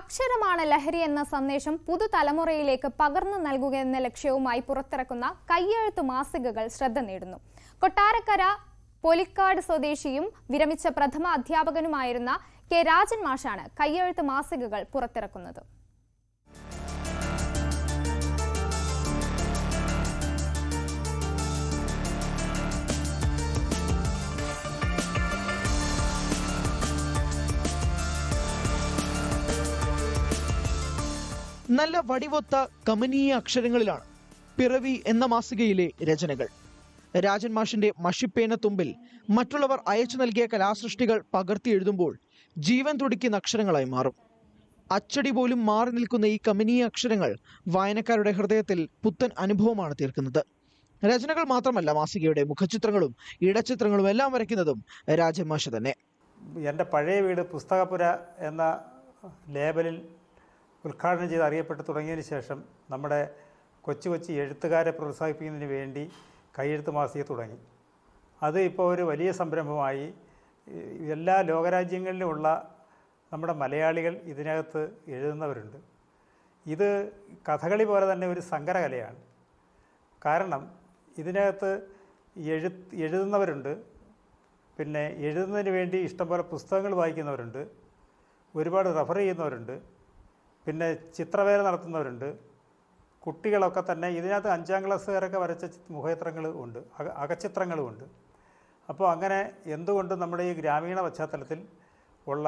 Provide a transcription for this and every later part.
അക്ഷരമാണ് ലഹരി എന്ന സന്ദേശം പുതുതലമുറയിലേക്ക് പകർന്നു നൽകുക എന്ന ലക്ഷ്യവുമായി പുറത്തിറക്കുന്ന കയ്യെഴുത്ത് മാസികകൾ ശ്രദ്ധ നേടുന്നു. കൊട്ടാരക്കര പൊലിക്കാട് സ്വദേശിയും വിരമിച്ച പ്രഥമ അധ്യാപകനുമായിരുന്ന കെ രാജൻ മാഷാണ് കയ്യെഴുത്ത് മാസികകൾ പുറത്തിറക്കുന്നത്. നല്ല വടിവൊത്ത കമനീയ അക്ഷരങ്ങളിലാണ് പിറവി എന്ന മാസികയിലെ രചനകൾ. രാജൻ മാഷിന്റെ മഷിപ്പേന തുമ്പിൽ മറ്റുള്ളവർ അയച്ചു നൽകിയ കലാസൃഷ്ടികൾ പകർത്തി എഴുതുമ്പോൾ ജീവൻ തുടിക്കുന്ന അക്ഷരങ്ങളായി മാറും. അച്ചടി പോലും മാറി നിൽക്കുന്ന ഈ കമനീയ അക്ഷരങ്ങൾ വായനക്കാരുടെ ഹൃദയത്തിൽ പുത്തൻ അനുഭവമാണ് തീർക്കുന്നത്. രചനകൾ മാത്രമല്ല, മാസികയുടെ മുഖചിത്രങ്ങളും ഇടച്ചിത്രങ്ങളും എല്ലാം വരയ്ക്കുന്നതും രാജൻ മാഷ് തന്നെ. എൻ്റെ പഴയ വീട് പുസ്തകപുര എന്ന ലേബലിൽ ഉദ്ഘാടനം ചെയ്ത് അറിയപ്പെട്ട് തുടങ്ങിയതിന് ശേഷം നമ്മുടെ കൊച്ചു കൊച്ചു എഴുത്തുകാരെ പ്രോത്സാഹിപ്പിക്കുന്നതിന് വേണ്ടി കയ്യെഴുത്ത് മാസിക തുടങ്ങി. അത് ഇപ്പോൾ ഒരു വലിയ സംരംഭമായി. എല്ലാ ലോകരാജ്യങ്ങളിലുമുള്ള നമ്മുടെ മലയാളികൾ ഇതിനകത്ത് എഴുതുന്നവരുണ്ട്. ഇത് കഥകളി പോലെ തന്നെ ഒരു സങ്കരകലയാണ്. കാരണം ഇതിനകത്ത് എഴുതുന്നവരുണ്ട്, പിന്നെ എഴുതുന്നതിന് വേണ്ടി ഇഷ്ടംപോലെ പുസ്തകങ്ങൾ വായിക്കുന്നവരുണ്ട്, ഒരുപാട് റെഫർ ചെയ്യുന്നവരുണ്ട്, പിന്നെ ചിത്രവേല നടത്തുന്നവരുണ്ട്. കുട്ടികളൊക്കെ തന്നെ ഇതിനകത്ത് 5ാം ക്ലാസ്സുകാരൊക്കെ വരച്ച മുഖചിത്രങ്ങളും ഉണ്ട്, അകച്ചിത്രങ്ങളും ഉണ്ട്. അപ്പോൾ അങ്ങനെ എന്തുകൊണ്ട് നമ്മുടെ ഈ ഗ്രാമീണ പശ്ചാത്തലത്തിൽ ഉള്ള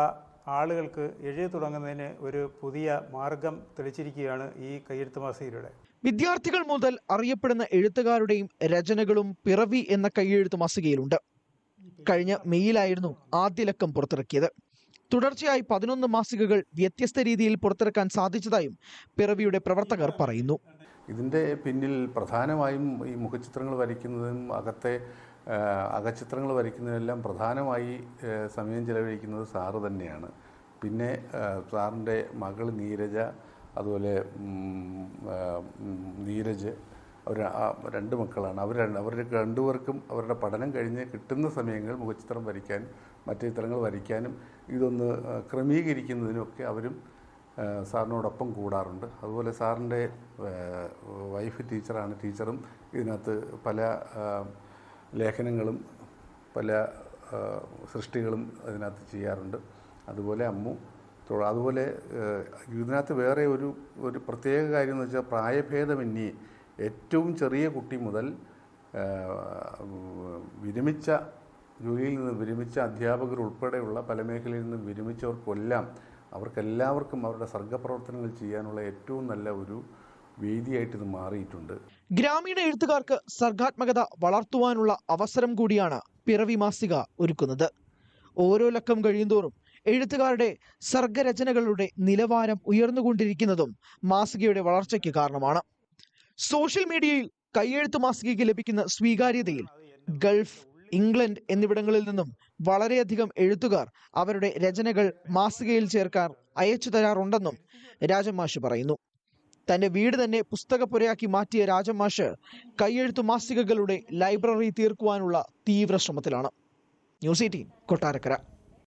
ആളുകൾക്ക് എഴുതി തുടങ്ങുന്നതിന് ഒരു പുതിയ മാർഗം തെളിച്ചിരിക്കുകയാണ് ഈ കയ്യെഴുത്ത് മാസികയിലൂടെ. വിദ്യാർത്ഥികൾ മുതൽ അറിയപ്പെടുന്ന എഴുത്തുകാരുടെയും രചനകളും പിറവി എന്ന കയ്യെഴുത്ത് മാസികയിലുണ്ട്. കഴിഞ്ഞ മെയ്യിലായിരുന്നു ആദ്യ ലക്കം പുറത്തിറക്കിയത്. തുടർച്ചയായി 11 മാസികകൾ വ്യത്യസ്ത രീതിയിൽ പുറത്തിറക്കാൻ സാധിച്ചതായും പിറവിയുടെ പ്രവർത്തകർ പറയുന്നു. ഇതിൻ്റെ പിന്നിൽ പ്രധാനമായും ഈ മുഖചിത്രങ്ങൾ വരയ്ക്കുന്നതും അകച്ചിത്രങ്ങൾ വരയ്ക്കുന്നതിനെല്ലാം പ്രധാനമായി സമയം ചെലവഴിക്കുന്നത് സാറ് തന്നെയാണ്. പിന്നെ സാറിൻ്റെ മകൾ നീരജ, അതുപോലെ നീരജ്, അവർ 2 മക്കളാണ്. അവർ രണ്ടുപേർക്കും അവരുടെ പഠനം കഴിഞ്ഞ് കിട്ടുന്ന സമയങ്ങൾ മുഖചിത്രം വരയ്ക്കാനും മറ്റു ചിത്രങ്ങൾ വരയ്ക്കാനും ഇതൊന്ന് ക്രമീകരിക്കുന്നതിനുമൊക്കെ അവരും സാറിനോടൊപ്പം കൂടാറുണ്ട്. അതുപോലെ സാറിൻ്റെ വൈഫ് ടീച്ചറാണ്. ടീച്ചറും ഇതിനകത്ത് പല ലേഖനങ്ങളും പല സൃഷ്ടികളും അതിനകത്ത് ചെയ്യാറുണ്ട്. അതുപോലെ അമ്മു. അതുപോലെ ഇതിനകത്ത് വേറെ ഒരു പ്രത്യേക കാര്യം എന്ന് വെച്ചാൽ പ്രായഭേദമന്യേ ഏറ്റവും ചെറിയ കുട്ടി മുതൽ ജോലിയിൽ നിന്ന് വിരമിച്ച അധ്യാപകർ ഉൾപ്പെടെയുള്ള പല മേഖലയിൽ നിന്ന് വിരമിച്ചവർക്കെല്ലാം അവർക്കെല്ലാവർക്കും അവരുടെ സർഗപ്രവർത്തനങ്ങൾ ചെയ്യാനുള്ള ഏറ്റവും നല്ല ഒരു വേദിയായിട്ട് ഇത് മാറിയിട്ടുണ്ട്. ഗ്രാമീണ എഴുത്തുകാർക്ക് സർഗാത്മകത വളർത്തുവാനുള്ള അവസരം കൂടിയാണ് പിറവി മാസിക ഒരുക്കുന്നത്. ഓരോ ലക്കം കഴിയുന്തോറും എഴുത്തുകാരുടെ സർഗരചനകളുടെ നിലവാരം ഉയർന്നുകൊണ്ടിരിക്കുന്നതും മാസികയുടെ വളർച്ചയ്ക്ക് കാരണമാണ്. സോഷ്യൽ മീഡിയയിൽ കയ്യെഴുത്ത് മാസികയ്ക്ക് ലഭിക്കുന്ന സ്വീകാര്യതയിൽ ഗൾഫ്, ഇംഗ്ലണ്ട് എന്നിവിടങ്ങളിൽ നിന്നും വളരെയധികം എഴുത്തുകാർ അവരുടെ രചനകൾ മാസികയിൽ ചേർക്കാൻ അയച്ചു തരാറുണ്ടെന്നും രാജൻ മാഷ് പറയുന്നു. തന്റെ വീട് തന്നെ പുസ്തകപ്പുരയാക്കി മാറ്റിയ രാജൻ മാഷ് കയ്യെഴുത്തു മാസികകളുടെ ലൈബ്രറി തീർക്കുവാനുള്ള തീവ്ര ശ്രമത്തിലാണ്. ന്യൂസ് 18 കൊട്ടാരക്കര.